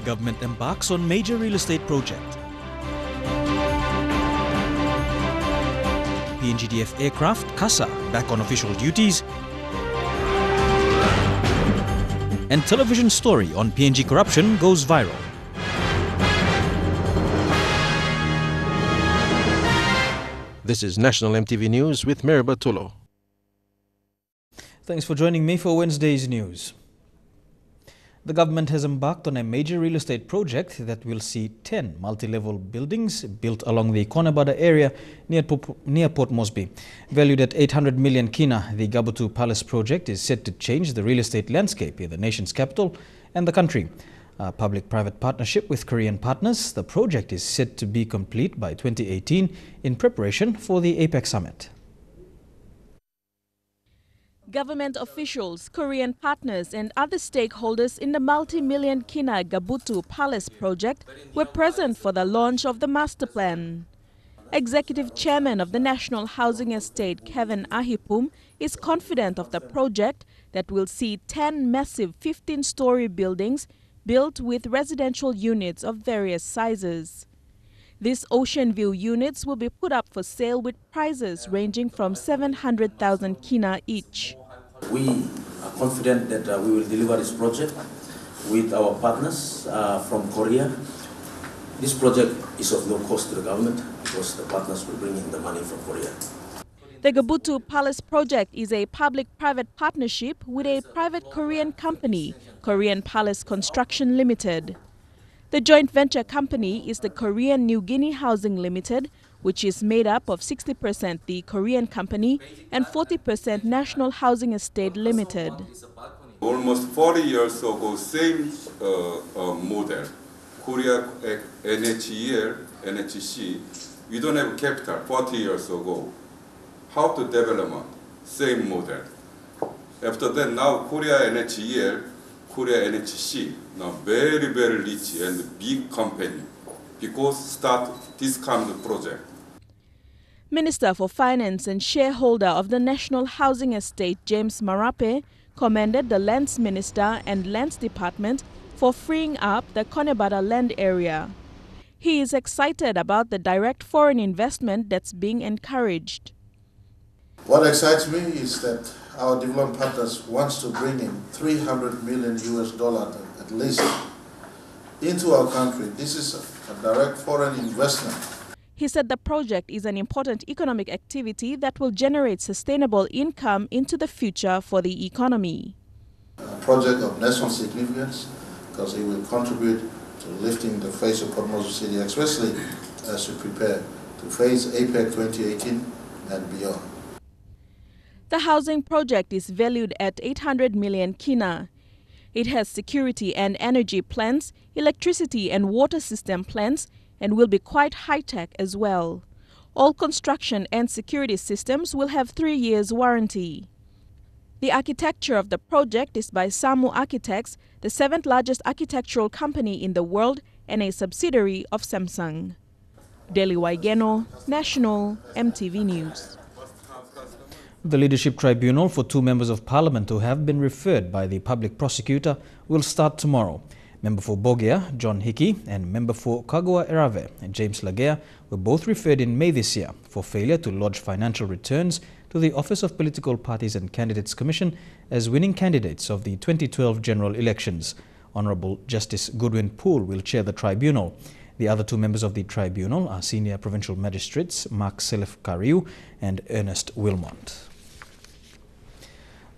government embarks on major real estate project. PNGDF aircraft, CASA, back on official duties. And television story on PNG corruption goes viral. This is National MTV News with Meriba Tulo. Thanks for joining me for Wednesday's news. The government has embarked on a major real estate project that will see 10 multi-level buildings built along the Conabada area near Port Moresby. Valued at 800 million kina, the Gabutu Palace project is set to change the real estate landscape in the nation's capital and the country. A public-private partnership with Korean partners, the project is set to be complete by 2018 in preparation for the APEC summit. Government officials, Korean partners and other stakeholders in the multi-million kina Gabutu Palace project were present for the launch of the master plan. Executive Chairman of the National Housing Estate, Kevin Ahipum, is confident of the project that will see 10 massive 15-story buildings built with residential units of various sizes. These ocean view units will be put up for sale with prices ranging from 700,000 kina each. We are confident that we will deliver this project with our partners from Korea. This project is of no cost to the government because the partners will bring in the money from Korea. The Gabutu Palace project is a public-private partnership with a private Korean company, Korean Palace Construction Limited. The joint venture company is the Korean New Guinea Housing Limited, which is made up of 60% the Korean company and 40% National Housing Estate Limited. Almost 40 years ago, same model, Korea NHEL, NHC, we don't have capital 40 years ago. How to develop? Same model. After that, now Korea NHEL, Korea NHC, now very, very rich and big company because start this kind of project. Minister for Finance and shareholder of the National Housing Estate, James Marape, commended the Lands Minister and Lands Department for freeing up the Conabada land area. He is excited about the direct foreign investment that's being encouraged. What excites me is that our development partners wants to bring in $300 million at least into our country. This is a direct foreign investment. He said the project is an important economic activity that will generate sustainable income into the future for the economy. A project of national significance because it will contribute to lifting the face of Port Moresby City, especially as we prepare to face APEC 2018 and beyond. The housing project is valued at 800 million kina. It has security and energy plans, electricity and water system plans, and will be quite high-tech as well. All construction and security systems will have 3 years warranty. The architecture of the project is by Samu Architects, the 7th largest architectural company in the world and a subsidiary of Samsung. Deli Waigeno, National MTV News. The Leadership Tribunal for 2 members of Parliament who have been referred by the public prosecutor will start tomorrow. Member for Bogea, John Hickey, and Member for Kagua Erave, James Lagea, were both referred in May this year for failure to lodge financial returns to the Office of Political Parties and Candidates Commission as winning candidates of the 2012 general elections. Honourable Justice Goodwin Poole will chair the tribunal. The other 2 members of the tribunal are Senior Provincial Magistrates Mark Selef Kariu and Ernest Wilmont.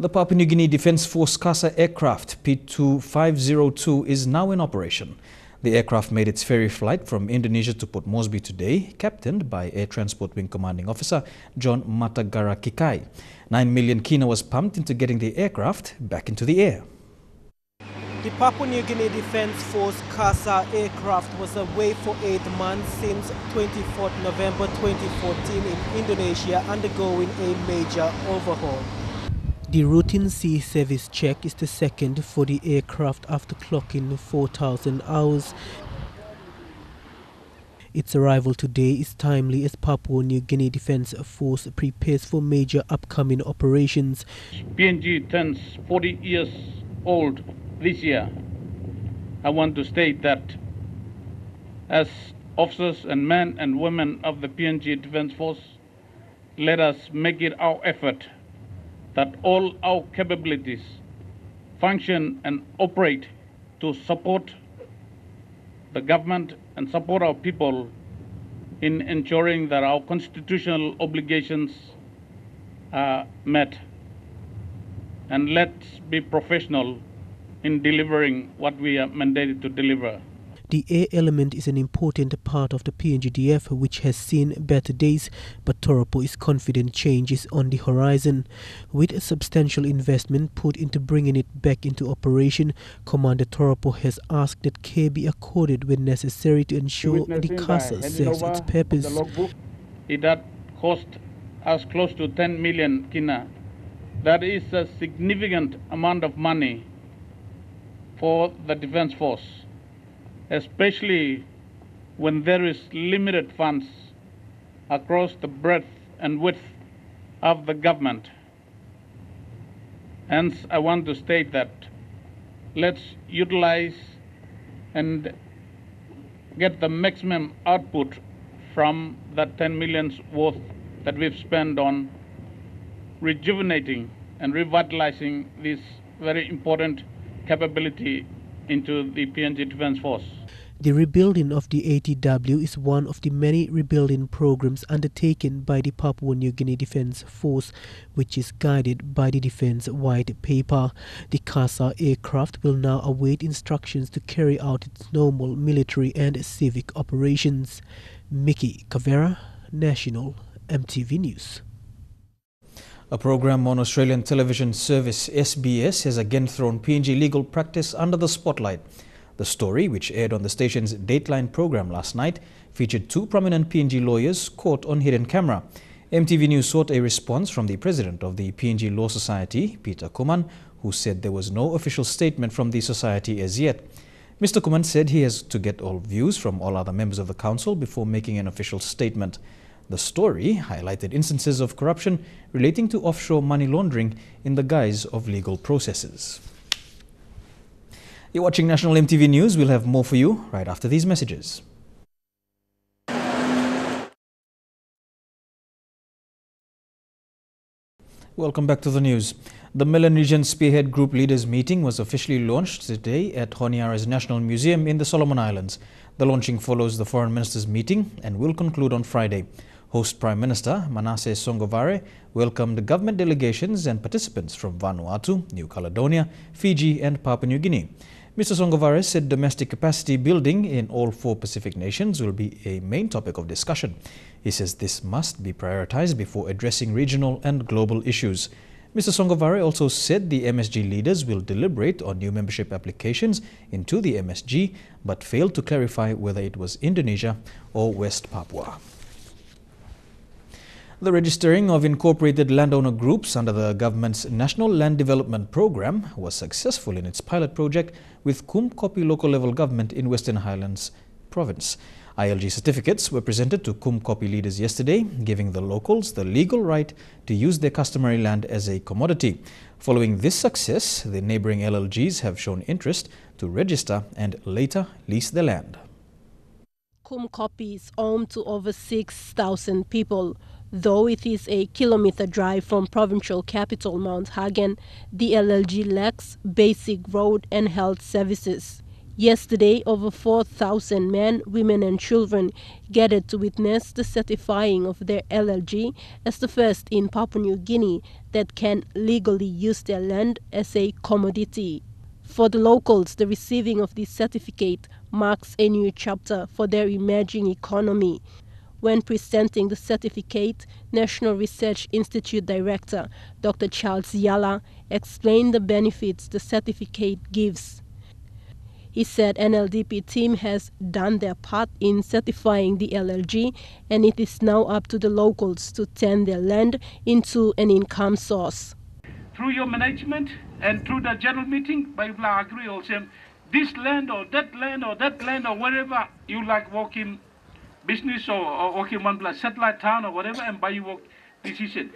The Papua New Guinea Defence Force CASA aircraft P2502 is now in operation. The aircraft made its ferry flight from Indonesia to Port Moresby today, captained by Air Transport Wing Commanding Officer John Matagara Kikai. 9 million kina was pumped into getting the aircraft back into the air. The Papua New Guinea Defence Force CASA aircraft was away for 8 months since 24 November 2014 in Indonesia, undergoing a major overhaul. The routine sea service check is the second for the aircraft after clocking 4,000 hours. Its arrival today is timely as Papua New Guinea Defence Force prepares for major upcoming operations. PNG turns 40 years old this year. I want to state that as officers and men and women of the PNG Defence Force, let us make it our effort that all our capabilities function and operate to support the government and support our people in ensuring that our constitutional obligations are met. And let's be professional in delivering what we are mandated to deliver. The air element is an important part of the PNGDF, which has seen better days, but Toropo is confident change is on the horizon. With a substantial investment put into bringing it back into operation, Commander Toropo has asked that care be accorded when necessary to ensure the CASA serves its purpose. It had cost us close to 10 million kina. That is a significant amount of money for the Defence Force, especially when there is limited funds across the breadth and width of the government. Hence, I want to state that let's utilize and get the maximum output from that 10 millions worth that we've spent on rejuvenating and revitalizing this very important capability into the PNG Defence Force. The rebuilding of the ATW is one of the many rebuilding programs undertaken by the Papua New Guinea Defence Force, which is guided by the Defence White Paper. The CASA aircraft will now await instructions to carry out its normal military and civic operations. Mickey Cavera, National EMTV News. A program on Australian television service SBS has again thrown PNG legal practice under the spotlight. The story, which aired on the station's Dateline program last night, featured two prominent PNG lawyers caught on hidden camera. EMTV News sought a response from the president of the PNG Law Society, Peter Kuman, who said there was no official statement from the society as yet. Mr. Kuman said he has to get all views from all other members of the council before making an official statement. The story highlighted instances of corruption relating to offshore money laundering in the guise of legal processes. You're watching National EMTV News. We'll have more for you right after these messages. Welcome back to the news. The Milan Region Spearhead Group Leaders Meeting was officially launched today at Honiara's National Museum in the Solomon Islands. The launching follows the Foreign Ministers' meeting and will conclude on Friday. Host Prime Minister Manasseh Songovare welcomed government delegations and participants from Vanuatu, New Caledonia, Fiji and Papua New Guinea. Mr. Songovare said domestic capacity building in all four Pacific nations will be a main topic of discussion. He says this must be prioritized before addressing regional and global issues. Mr. Songovare also said the MSG leaders will deliberate on new membership applications into the MSG, but failed to clarify whether it was Indonesia or West Papua. The registering of incorporated landowner groups under the government's National Land Development Program was successful in its pilot project with Kum Kopi local level government in Western Highlands Province. ILG certificates were presented to Kum Kopi leaders yesterday, giving the locals the legal right to use their customary land as a commodity. Following this success, the neighbouring LLGs have shown interest to register and later lease the land. Kum Kopi is home to over 6,000 people. Though it is a kilometre drive from provincial capital Mount Hagen, the LLG lacks basic road and health services. Yesterday, over 4,000 men, women and children gathered to witness the certifying of their LLG as the first in Papua New Guinea that can legally use their land as a commodity. For the locals, the receiving of this certificate marks a new chapter for their emerging economy. When presenting the certificate, National Research Institute Director Dr. Charles Yala explained the benefits the certificate gives. He said NLDP team has done their part in certifying the LLG, and it is now up to the locals to turn their land into an income source. Through your management and through the general meeting, by agree also this land or that land or that land or wherever you like working business or working one place, satellite town or whatever, and by your work decision.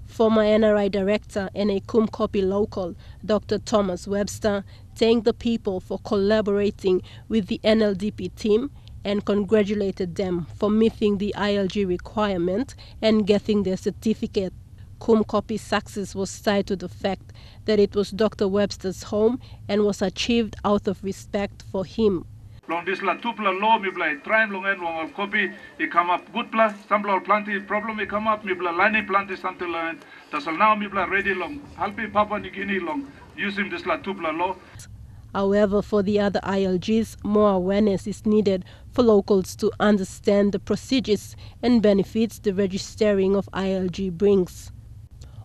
Former NRI director and a Kumkopi local, Dr. Thomas Webster, thanked the people for collaborating with the NLDP team and congratulated them for meeting the ILG requirement and getting their certificate. Kumkopi's success was tied to the fact that it was Dr. Webster's home and was achieved out of respect for him. Long this la tupla law mi blai train long en long copy it come up good plus some law plenty problem it come up mi blai line plenty something like that's now mi blai ready long helping Papua New Guinea long using this la tupla law. However, for the other ILGs, more awareness is needed for locals to understand the procedures and benefits the registering of ILG brings.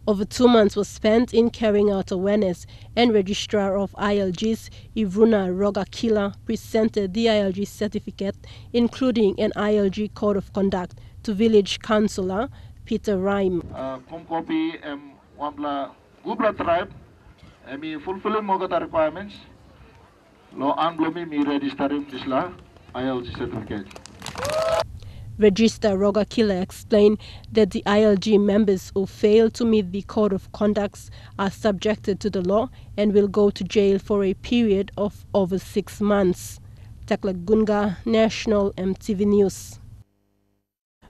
Over 2 months was spent in carrying out awareness, and Registrar of ILGs, Ivuna Rogakila, presented the ILG certificate, including an ILG Code of Conduct, to Village Councillor Peter Rhyme. Kumkopi Wambla Gubla tribe, fulfilling Mogata requirements, law Anglomi me registering this law, ILG certificate. Registrar Rogakila explained that the ILG members who fail to meet the Code of Conducts are subjected to the law and will go to jail for a period of over 6 months. Taklagunga, National EMTV News.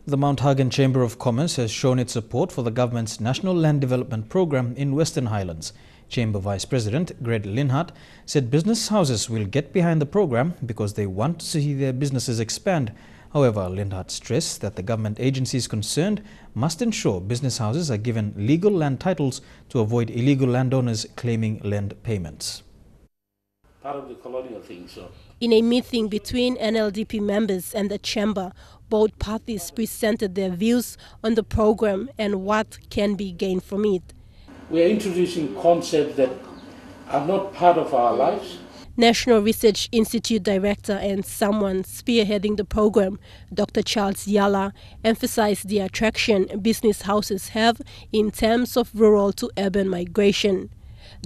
The Mount Hagen Chamber of Commerce has shown its support for the government's National Land Development Program in Western Highlands. Chamber Vice President Greg Linhart said business houses will get behind the program because they want to see their businesses expand. However, Linhart stressed that the government agencies concerned must ensure business houses are given legal land titles to avoid illegal landowners claiming land payments. Part of the colonial thing, so. In a meeting between NLDP members and the chamber, both parties presented their views on the program and what can be gained from it. We are introducing concepts that are not part of our lives. National Research Institute Director and someone spearheading the program, Dr. Charles Yala, emphasized the attraction business houses have in terms of rural to urban migration.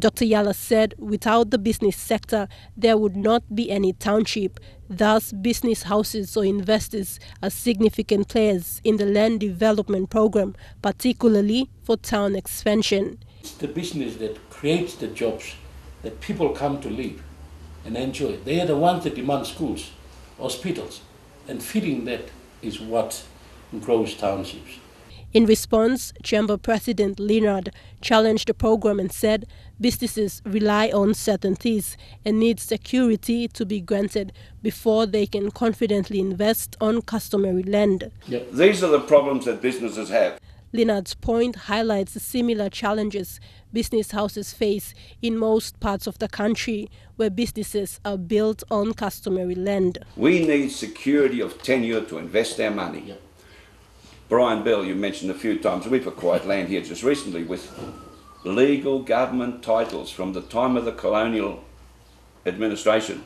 Dr. Yala said without the business sector, there would not be any township. Thus, business houses or investors are significant players in the land development program, particularly for town expansion. It's the business that creates the jobs that people come to live and enjoy. They are the ones that demand schools, hospitals, and feeding that is what grows townships. In response, Chamber President Leonard challenged the program and said businesses rely on certainties and need security to be granted before they can confidently invest on customary land. Yep. These are the problems that businesses have. Leonard's point highlights the similar challenges business houses face in most parts of the country where businesses are built on customary land. We need security of tenure to invest our money. Yep. Brian Bell, you mentioned a few times, we've acquired land here just recently with legal government titles from the time of the colonial administration.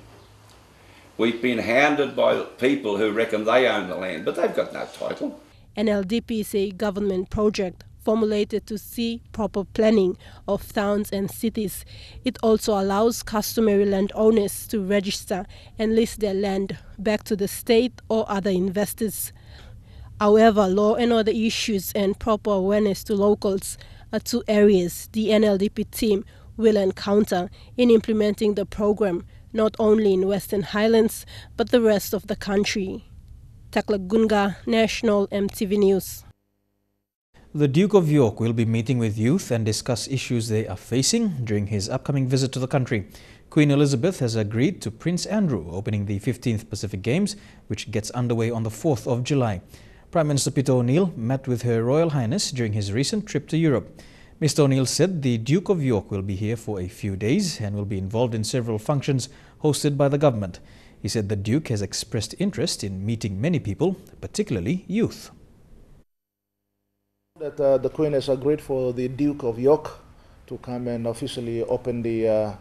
We've been hounded by people who reckon they own the land, but they've got no title. NLDP is a government project formulated to see proper planning of towns and cities. It also allows customary landowners to register and list their land back to the state or other investors. However, law and order issues and proper awareness to locals are two areas the NLDP team will encounter in implementing the program, not only in Western Highlands, but the rest of the country. Taklagunga, National EMTV News. The Duke of York will be meeting with youth and discuss issues they are facing during his upcoming visit to the country. Queen Elizabeth has agreed to Prince Andrew opening the 15th Pacific Games, which gets underway on the 4th of July. Prime Minister Peter O'Neill met with Her Royal Highness during his recent trip to Europe. Mr. O'Neill said the Duke of York will be here for a few days and will be involved in several functions hosted by the government. He said the Duke has expressed interest in meeting many people, particularly youth. That the Queen has agreed for the Duke of York to come and officially open the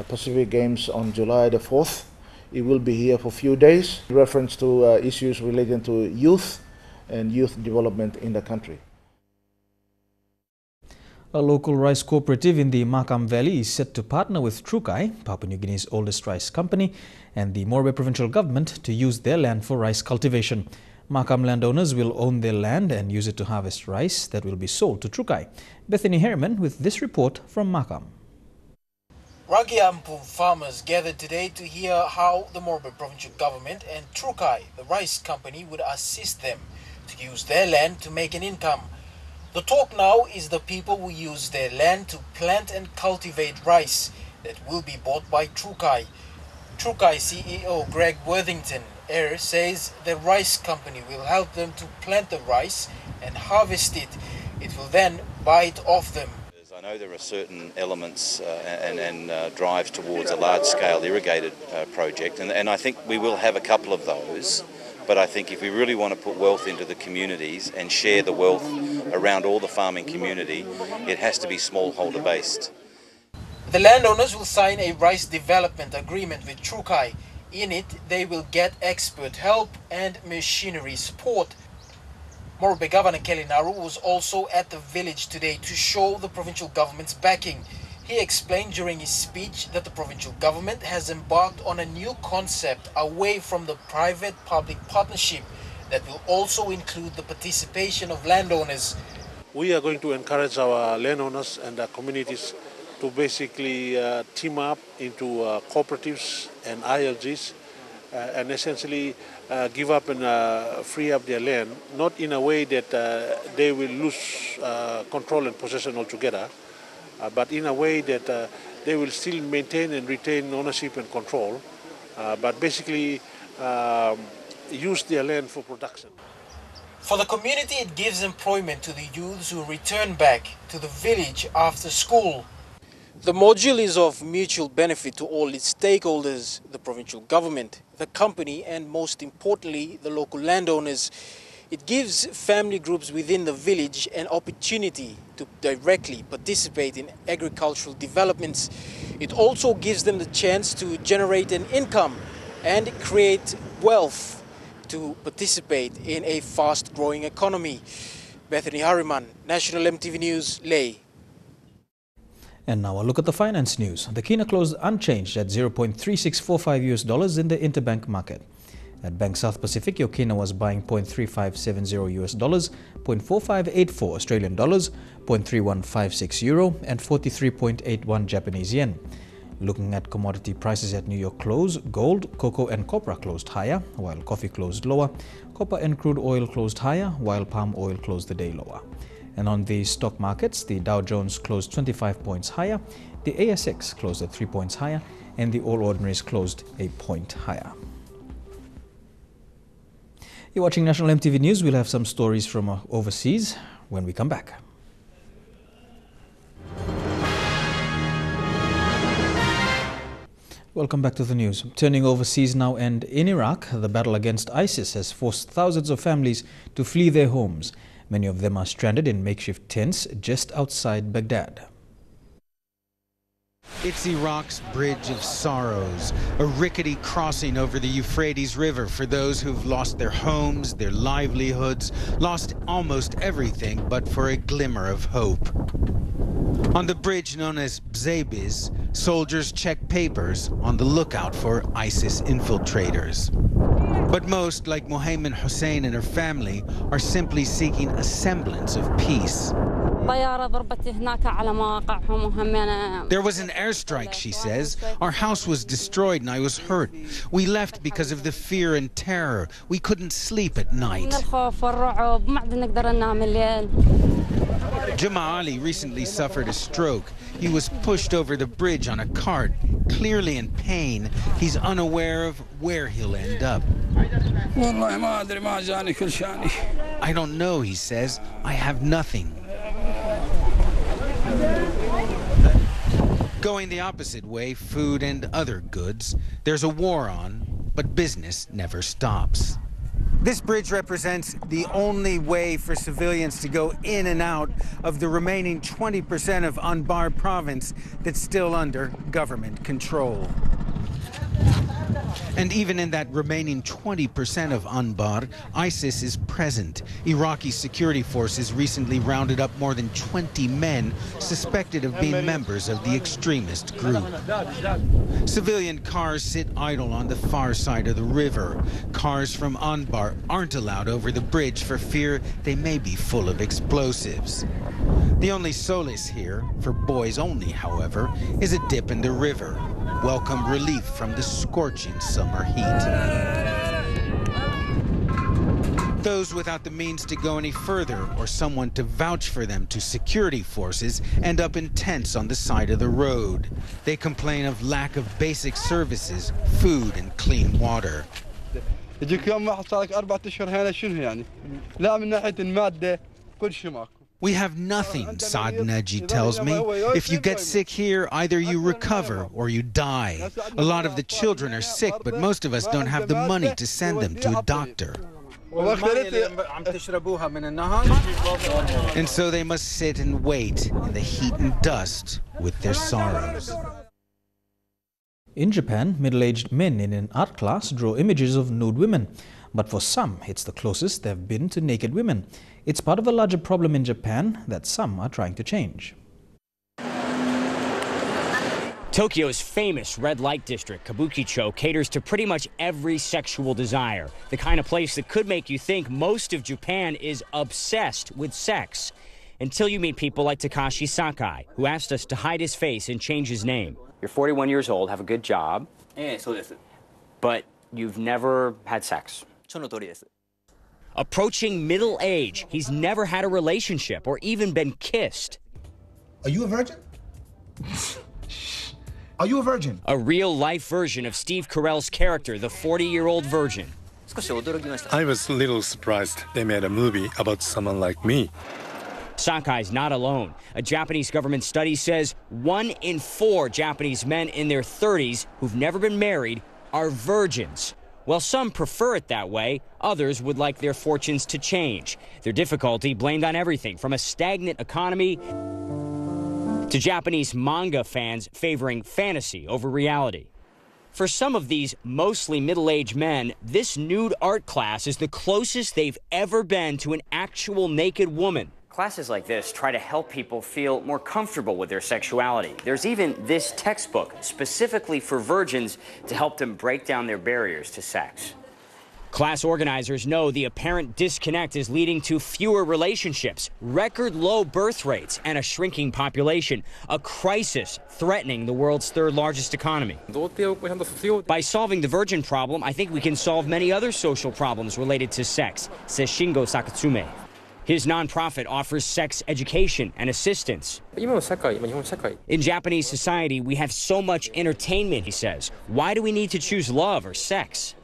Pacific Games on July the 4th. He will be here for a few days, in reference to issues relating to youth and youth development in the country. A local rice cooperative in the Makam Valley is set to partner with Trukai, Papua New Guinea's oldest rice company, and the Morbe provincial government to use their land for rice cultivation. Makam landowners will own their land and use it to harvest rice that will be sold to Trukai. Bethany Harriman with this report from Makam. Ragiampu farmers gathered today to hear how the Morobe provincial government and Trukai, the rice company, would assist them to use their land to make an income. The talk now is the people who use their land to plant and cultivate rice that will be bought by Trukai. Trukai CEO Greg Worthington says the rice company will help them to plant the rice and harvest it. It will then buy it off them. I know there are certain elements and drives towards a large-scale irrigated project, and I think we will have a couple of those. But I think if we really want to put wealth into the communities and share the wealth around all the farming community, it has to be smallholder based. The landowners will sign a rice development agreement with Trukai. In it, they will get expert help and machinery support. Morobe Governor Kelly Naru was also at the village today to show the provincial government's backing. He explained during his speech that the provincial government has embarked on a new concept away from the private-public partnership that will also include the participation of landowners. We are going to encourage our landowners and our communities to basically team up into cooperatives and ILGs and essentially give up and free up their land, not in a way that they will lose control and possession altogether, but in a way that they will still maintain and retain ownership and control, but basically use their land for production. For the community, it gives employment to the youths who return back to the village after school. The module is of mutual benefit to all its stakeholders, the provincial government, the company, and most importantly, the local landowners. It gives family groups within the village an opportunity to directly participate in agricultural developments. It also gives them the chance to generate an income and create wealth to participate in a fast-growing economy. Bethany Harriman, National EMTV News, Leh. And now a look at the finance news. The kina closed unchanged at $0.3645 in the interbank market. At Bank South Pacific, your kina was buying $0.3570, $0.4584 Australian dollars, €0.3156 and 43.81 Japanese yen. Looking at commodity prices at New York close, gold, cocoa and copra closed higher, while coffee closed lower. Copper and crude oil closed higher, while palm oil closed the day lower. And on the stock markets, the Dow Jones closed 25 points higher, the ASX closed at 3 points higher, and the All Ordinaries closed a point higher. You're watching National EMTV News. We'll have some stories from overseas when we come back. Welcome back to the news. Turning overseas now, and in Iraq, the battle against ISIS has forced thousands of families to flee their homes. Many of them are stranded in makeshift tents just outside Baghdad. It's Iraq's Bridge of Sorrows, a rickety crossing over the Euphrates River for those who've lost their homes, their livelihoods, lost almost everything but for a glimmer of hope. On the bridge known as Bzabiz, soldiers check papers on the lookout for ISIS infiltrators. But most, like Mohammed Hussein and her family, are simply seeking a semblance of peace. There was an airstrike, she says. Our house was destroyed and I was hurt. We left because of the fear and terror. We couldn't sleep at night. Jama Ali recently suffered a stroke. He was pushed over the bridge on a cart. Clearly in pain, he's unaware of where he'll end up. I don't know, he says. I have nothing. Going the opposite way, food and other goods. There's a war on, but business never stops. This bridge represents the only way for civilians to go in and out of the remaining 20% of Anbar province that's still under government control. And even in that remaining 20% of Anbar, ISIS is present. Iraqi security forces recently rounded up more than 20 men suspected of being members of the extremist group. Civilian cars sit idle on the far side of the river. Cars from Anbar aren't allowed over the bridge for fear they may be full of explosives. The only solace here, for boys only, however, is a dip in the river. Welcome relief from the scorching summer heat. Those without the means to go any further or someone to vouch for them to security forces end up in tents on the side of the road. They complain of lack of basic services, food and clean water. We have nothing, Saad Naji tells me. If you get sick here, either you recover or you die. A lot of the children are sick, but most of us don't have the money to send them to a doctor. And so they must sit and wait in the heat and dust with their sorrows. In Japan, middle-aged men in an art class draw images of nude women. But for some, it's the closest they've been to naked women. It's part of a larger problem in Japan that some are trying to change. Tokyo's famous red light district, Kabukicho, caters to pretty much every sexual desire. The kind of place that could make you think most of Japan is obsessed with sex. Until you meet people like Takashi Sakai, who asked us to hide his face and change his name. You're 41 years old, have a good job, but you've never had sex. Approaching middle age, he's never had a relationship or even been kissed. Are you a virgin? Are you a virgin? A real-life version of Steve Carell's character, the 40-year-old virgin. I was a little surprised they made a movie about someone like me. Sakai's not alone. A Japanese government study says 1 in 4 Japanese men in their 30s who've never been married are virgins. While some prefer it that way, others would like their fortunes to change. Their difficulty blamed on everything from a stagnant economy to Japanese manga fans favoring fantasy over reality. For some of these mostly middle-aged men, this nude art class is the closest they've ever been to an actual naked woman. Classes like this try to help people feel more comfortable with their sexuality. There's even this textbook specifically for virgins to help them break down their barriers to sex. Class organizers know the apparent disconnect is leading to fewer relationships, record low birth rates, and a shrinking population, a crisis threatening the world's third largest economy. By solving the virgin problem, I think we can solve many other social problems related to sex, says Shingo Sakatsume. His nonprofit offers sex education and assistance. In Japanese society, we have so much entertainment, he says. Why do we need to choose love or sex?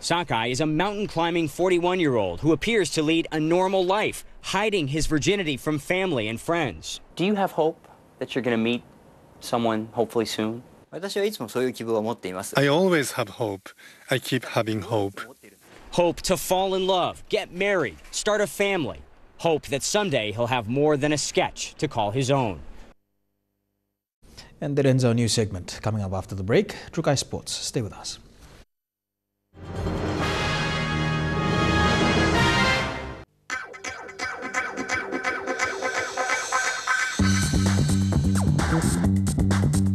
Sakai is a mountain climbing 41-year-old who appears to lead a normal life, hiding his virginity from family and friends. Do you have hope that you're going to meet someone hopefully soon? I always have hope. I keep having hope. Hope to fall in love, get married, start a family. Hope that someday he'll have more than a sketch to call his own. And that ends our news segment. Coming up after the break, Trukai Sports. Stay with us.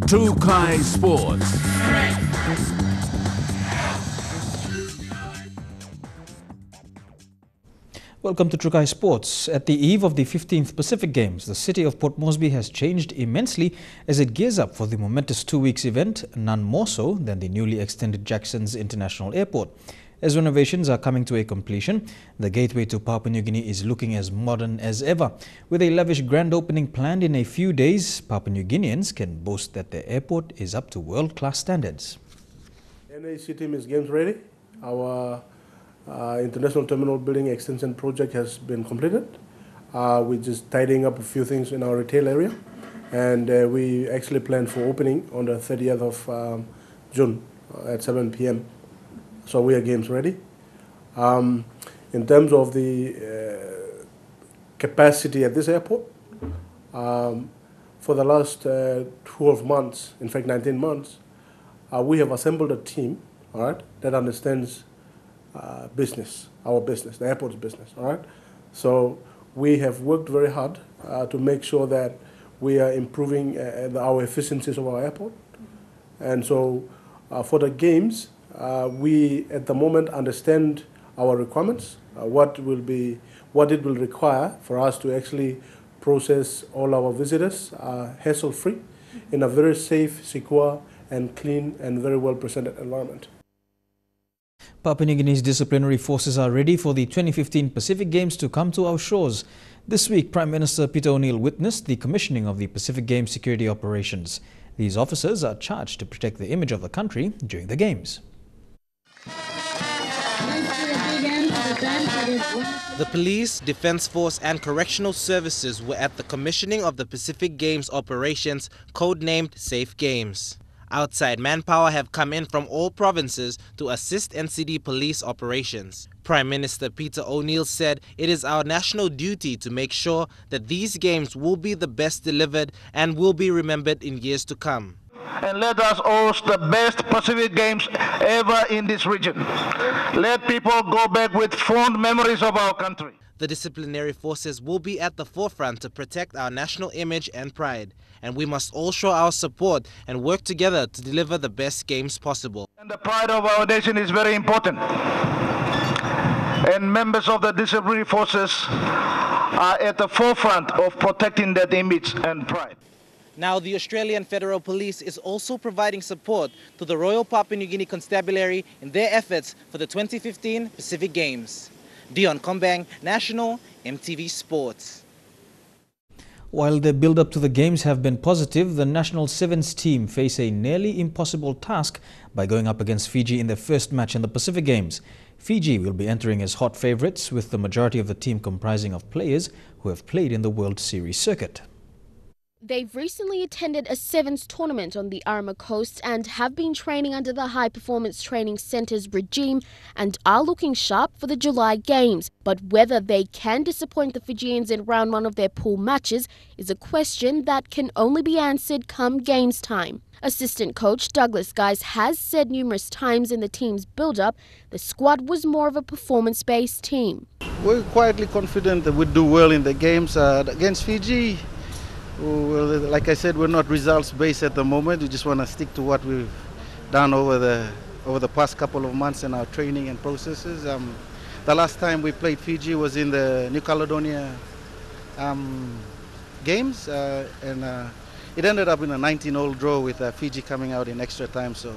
Trukai Sports. Welcome to Trukai Sports. At the eve of the 15th Pacific Games, the city of Port Moresby has changed immensely as it gears up for the momentous 2 weeks event, none more so than the newly extended Jackson's International Airport. As renovations are coming to a completion, the gateway to Papua New Guinea is looking as modern as ever. With a lavish grand opening planned in a few days, Papua New Guineans can boast that their airport is up to world-class standards. The NAC team is games ready. Our international terminal building extension project has been completed. We're just tidying up a few things in our retail area, and we actually plan for opening on the 30th of June at 7 p.m. So we are games ready. In terms of the capacity at this airport, for the last 12 months, in fact 19 months, we have assembled a team, all right, that understands business, our business, the airport's business, all right? So we have worked very hard to make sure that we are improving our efficiencies of our airport. And so for the games, we at the moment understand our requirements, what it will require for us to actually process all our visitors hassle-free in a very safe, secure, and clean and very well-presented environment. Papua New Guinea's disciplinary forces are ready for the 2015 Pacific Games to come to our shores. This week, Prime Minister Peter O'Neill witnessed the commissioning of the Pacific Games security operations. These officers are charged to protect the image of the country during the Games. The police, defense force and correctional services were at the commissioning of the Pacific Games operations, codenamed Safe Games. Outside manpower have come in from all provinces to assist NCD police operations. Prime Minister Peter O'Neill said it is our national duty to make sure that these games will be the best delivered and will be remembered in years to come. And let us host the best Pacific Games ever in this region. Let people go back with fond memories of our country. The disciplinary forces will be at the forefront to protect our national image and pride, and we must all show our support and work together to deliver the best games possible. And the pride of our nation is very important. And members of the disciplinary forces are at the forefront of protecting that image and pride. Now, the Australian Federal Police is also providing support to the Royal Papua New Guinea Constabulary in their efforts for the 2015 Pacific Games. Dion Kombang, National, EMTV Sports. While the build-up to the Games have been positive, the national sevens team face a nearly impossible task by going up against Fiji in their first match in the Pacific Games. Fiji will be entering as hot favourites, with the majority of the team comprising of players who have played in the World Series circuit. They've recently attended a sevens tournament on the Arama coast and have been training under the High Performance Training Centre's regime and are looking sharp for the July Games. But whether they can disappoint the Fijians in round one of their pool matches is a question that can only be answered come Games time. Assistant coach Douglas Guys has said numerous times in the team's build-up the squad was more of a performance-based team. We're quietly confident that we'll do well in the games against Fiji. Well, like I said, we're not results-based at the moment. We just want to stick to what we've done over the past couple of months in our training and processes. The last time we played Fiji was in the New Caledonia games, and it ended up in a 19-all draw with Fiji coming out in extra time. So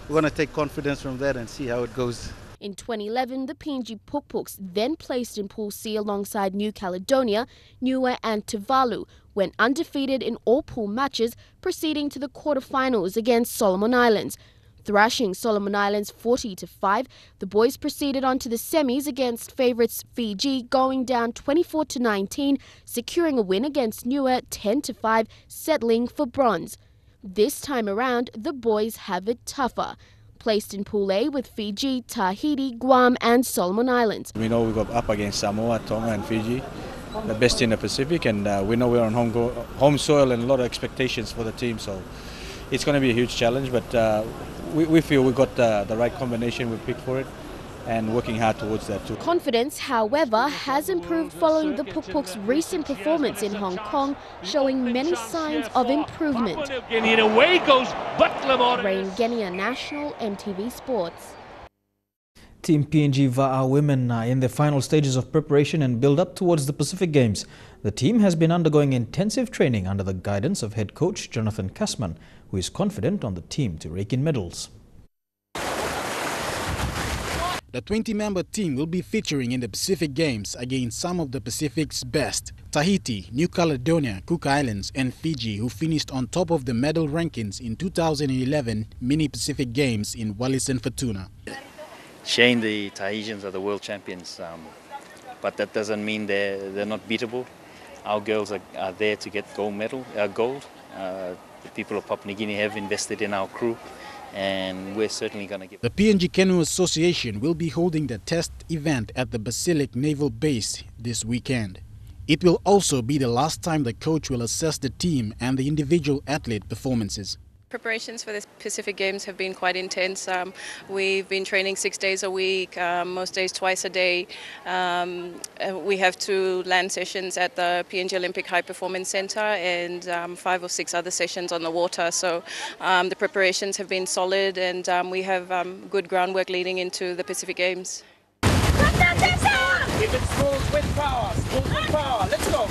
we're going to take confidence from that and see how it goes. In 2011, the PNG Pukpuks then placed in Pool C alongside New Caledonia, Niue and Tuvalu, went undefeated in all pool matches, proceeding to the quarterfinals against Solomon Islands. Thrashing Solomon Islands 40-5, the boys proceeded on to the semis against favourites Fiji, going down 24-19, securing a win against Niue 10-5, settling for bronze. This time around, the boys have it tougher. Placed in Pool A with Fiji, Tahiti, Guam and Solomon Islands. We know we got up against Samoa, Tonga and Fiji, the best in the Pacific, and we know we're on home soil and a lot of expectations for the team, so it's going to be a huge challenge, but we feel we got the right combination, we picked for it and working hard towards that too. Confidence, however, has improved following the Pukpuk's recent performance in Hong Kong, showing many signs of improvement. Away goes Rain Genia, National, EMTV Sports. Team PNG Va'a women are in the final stages of preparation and build-up towards the Pacific Games. The team has been undergoing intensive training under the guidance of head coach Jonathan Kasman, who is confident on the team to rake in medals. The 20-member team will be featuring in the Pacific Games against some of the Pacific's best: Tahiti, New Caledonia, Cook Islands and Fiji, who finished on top of the medal rankings in 2011 Mini Pacific Games in Wallis and Futuna. Shane, the Tahitians are the world champions, but that doesn't mean they're not beatable. Our girls are there to get gold. The people of Papua New Guinea have invested in our crew, and we're certainly going to give. The PNG Canoe Association will be holding the test event at the Basilic Naval Base this weekend. It will also be the last time the coach will assess the team and the individual athlete performances. Preparations for the Pacific Games have been quite intense. We've been training 6 days a week, most days twice a day. We have 2 land sessions at the PNG Olympic High Performance Centre and 5 or 6 other sessions on the water. So the preparations have been solid, and we have good groundwork leading into the Pacific Games. Keep it smooth with power, let's go!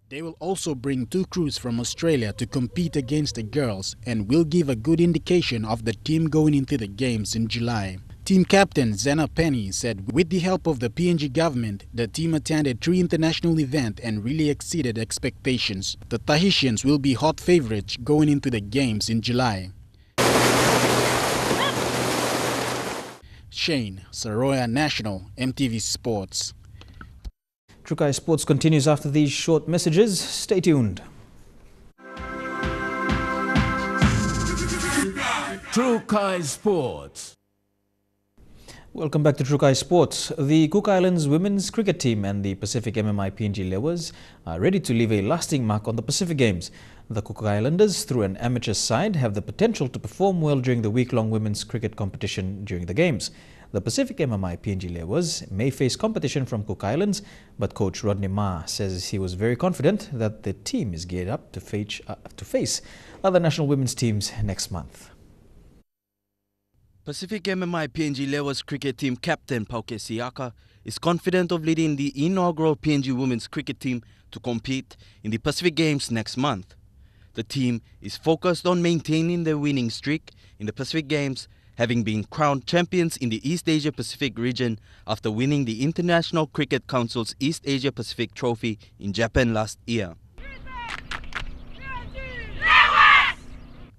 They will also bring 2 crews from Australia to compete against the girls and will give a good indication of the team going into the games in July. Team captain Zena Penny said with the help of the PNG government, the team attended 3 international events and really exceeded expectations. The Tahitians will be hot favorites going into the games in July. Shane, Saroya National, MTV Sports. Trukai Sports continues after these short messages. Stay tuned. Trukai Sports. Welcome back to Trukai Sports. The Cook Islands women's cricket team and the Pacific MMI PNG Lewis are ready to leave a lasting mark on the Pacific Games. The Cook Islanders, through an amateur side, have the potential to perform well during the week-long women's cricket competition during the Games. The Pacific MMI PNG Lewis may face competition from Cook Islands, but coach Rodney Ma says he was very confident that the team is geared up to face other national women's teams next month. Pacific MMI PNG Lewis cricket team captain Pauke Siaka is confident of leading the inaugural PNG women's cricket team to compete in the Pacific Games next month. The team is focused on maintaining their winning streak in the Pacific Games, having been crowned champions in the East Asia Pacific region after winning the International Cricket Council's East Asia Pacific Trophy in Japan last year.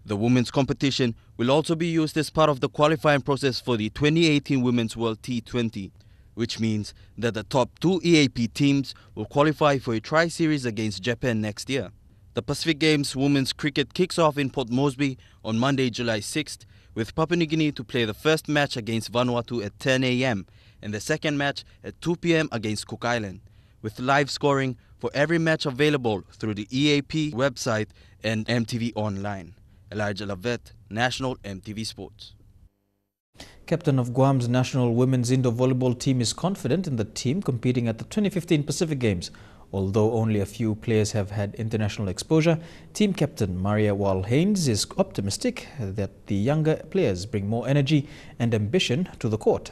The women's competition will also be used as part of the qualifying process for the 2018 Women's World T20, which means that the top 2 EAP teams will qualify for a tri-series against Japan next year. The Pacific Games women's cricket kicks off in Port Moresby on Monday, July 6th, with Papua New Guinea to play the first match against Vanuatu at 10 a.m. and the second match at 2 p.m. against Cook Island, with live scoring for every match available through the EAP website and MTV Online. Elijah Lavette, National MTV Sports. Captain of Guam's national women's indoor volleyball team is confident in the team competing at the 2015 Pacific Games. Although only a few players have had international exposure, team captain Maria Wall-Haynes is optimistic that the younger players bring more energy and ambition to the court.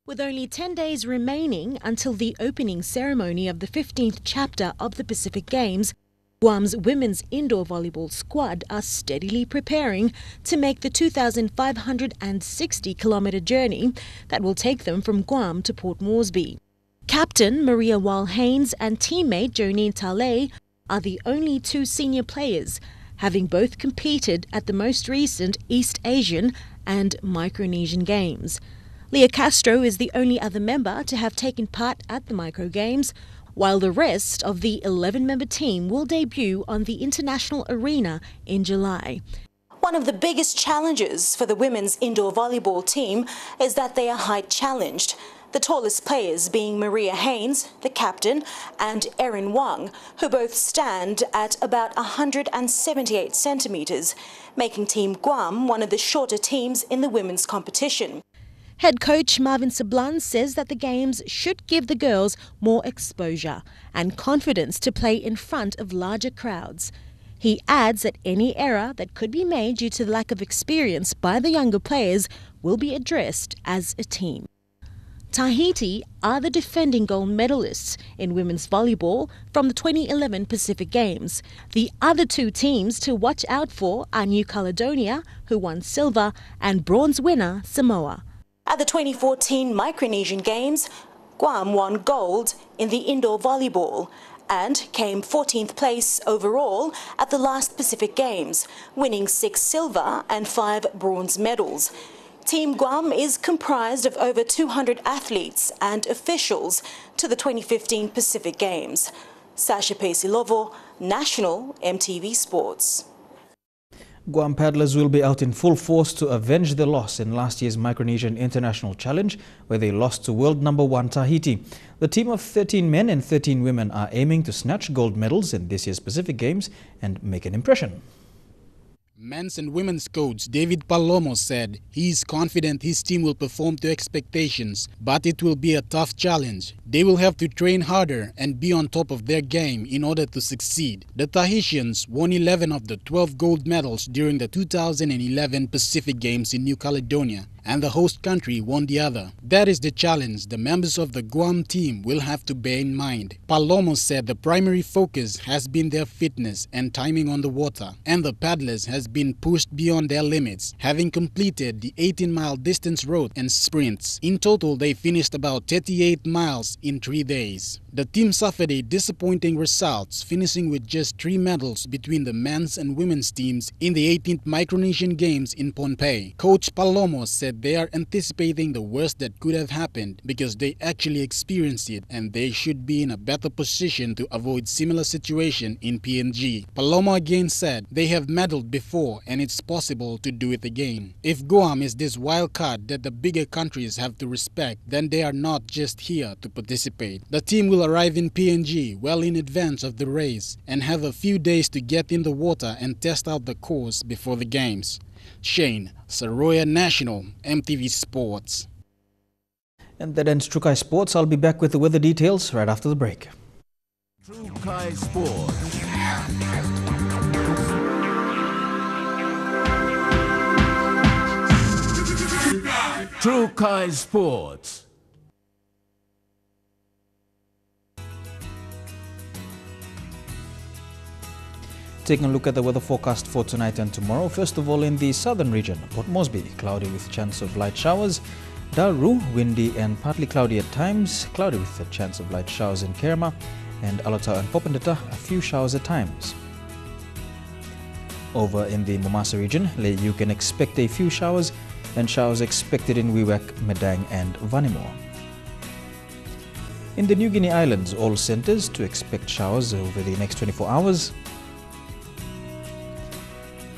With only 10 days remaining until the opening ceremony of the 15th chapter of the Pacific Games, Guam's women's indoor volleyball squad are steadily preparing to make the 2,560-kilometre journey that will take them from Guam to Port Moresby. Captain Maria Wall-Haynes and teammate Jonine Talay are the only 2 senior players, having both competed at the most recent East Asian and Micronesian Games. Leah Castro is the only other member to have taken part at the Micro Games, while the rest of the 11-member team will debut on the international arena in July. One of the biggest challenges for the women's indoor volleyball team is that they are height challenged. The tallest players being Maria Haynes, the captain, and Erin Wang, who both stand at about 178 centimetres, making Team Guam one of the shorter teams in the women's competition. Head coach Marvin Sablan says that the Games should give the girls more exposure and confidence to play in front of larger crowds. He adds that any error that could be made due to the lack of experience by the younger players will be addressed as a team. Tahiti are the defending gold medalists in women's volleyball from the 2011 Pacific Games. The other 2 teams to watch out for are New Caledonia, who won silver, and bronze winner Samoa. At the 2014 Micronesian Games, Guam won gold in the indoor volleyball and came 14th place overall at the last Pacific Games, winning 6 silver and 5 bronze medals. Team Guam is comprised of over 200 athletes and officials to the 2015 Pacific Games. Sasha Pesilovo, National MTV Sports. Guam paddlers will be out in full force to avenge the loss in last year's Micronesian International Challenge, where they lost to world number 1 Tahiti. The team of 13 men and 13 women are aiming to snatch gold medals in this year's Pacific Games and make an impression. Men's and women's coach David Palomo said he is confident his team will perform to expectations, but it will be a tough challenge. They will have to train harder and be on top of their game in order to succeed. The Tahitians won 11 of the 12 gold medals during the 2011 Pacific Games in New Caledonia, and the host country won the other. That is the challenge the members of the Guam team will have to bear in mind. Palomo said the primary focus has been their fitness and timing on the water, and the paddlers has been pushed beyond their limits, having completed the 18-mile distance road and sprints. In total, they finished about 38 miles in 3 days. The team suffered a disappointing result, finishing with just 3 medals between the men's and women's teams in the 18th Micronesian Games in Pohnpei. Coach Palomo said they are anticipating the worst that could have happened because they actually experienced it, and they should be in a better position to avoid similar situation in PNG. Palomo again said they have medaled before and it's possible to do it again. If Guam is this wild card that the bigger countries have to respect, then they are not just here to participate. The team will arrive in PNG well in advance of the race and have a few days to get in the water and test out the course before the games. Shane, Saroya National, EMTV Sports. And that ends True Kai Sports. I'll be back with the weather details right after the break. True Kai Sports. True Kai Sports. Taking a look at the weather forecast for tonight and tomorrow. First of all, in the southern region, Port Moresby, cloudy with chance of light showers. Daru, windy and partly cloudy at times, cloudy with a chance of light showers in Kerma. And Alotau and Popondetta, a few showers at times. Over in the Momasa region, you can expect a few showers, and showers expected in Wewak, Medang and Vanimore. In the New Guinea Islands, all centres to expect showers over the next 24 hours.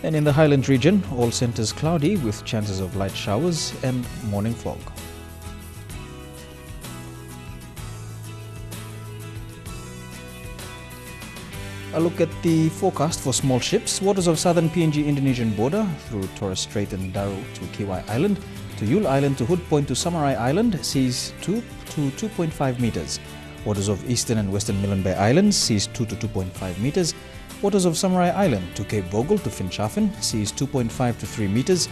And in the Highland region, all centres cloudy with chances of light showers and morning fog. A look at the forecast for small ships. Waters of southern PNG Indonesian border through Torres Strait and Daru to Kiwai Island, to Yule Island to Hood Point to Samarai Island, seas 2 to 2.5 meters. Waters of eastern and western Milne Bay Islands, seas 2 to 2.5 meters. Waters of Samarai Island to Cape Vogel to Finchafen, seas 2.5 to 3 meters.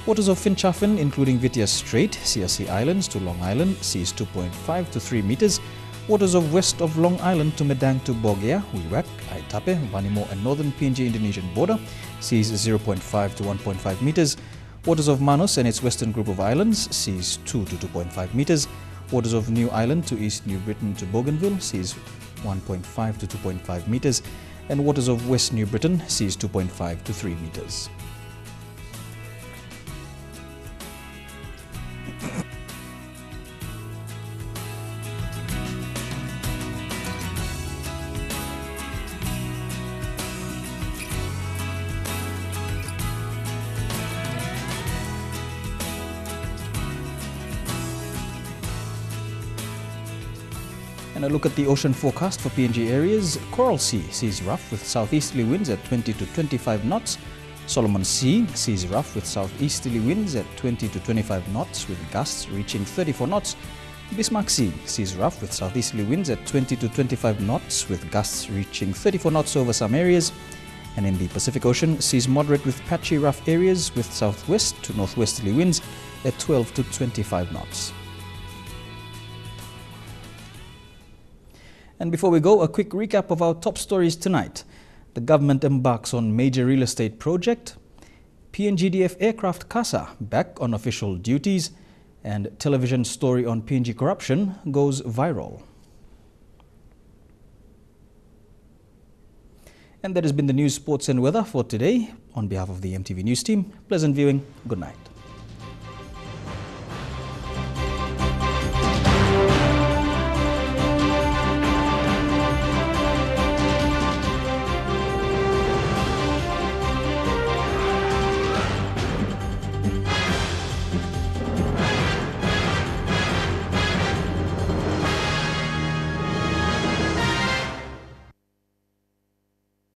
Waters of Finchafen, including Vitias Strait, CRC Islands to Long Island, seas 2.5 to 3 meters. Waters of west of Long Island to Medang to Bogea, Wewak, Aitape, Vanimo and northern PNG Indonesian border, seas 0.5 to 1.5 meters. Waters of Manus and its western group of islands, seas 2 to 2.5 meters. Waters of New Island to East New Britain to Bougainville, seas 1.5 to 2.5 meters. And waters of West New Britain, seas 2.5 to 3 meters. And a look at the ocean forecast for PNG areas. Coral Sea sees rough with southeasterly winds at 20 to 25 knots. Solomon Sea sees rough with southeasterly winds at 20 to 25 knots with gusts reaching 34 knots. Bismarck Sea sees rough with southeasterly winds at 20 to 25 knots with gusts reaching 34 knots over some areas. And in the Pacific Ocean, sees moderate with patchy rough areas with southwest to northwesterly winds at 12 to 25 knots. And before we go, a quick recap of our top stories tonight. The government embarks on major real estate project. PNGDF aircraft CASA back on official duties. And television story on PNG corruption goes viral. And that has been the news, sports and weather for today. On behalf of the EMTV News team, pleasant viewing. Good night.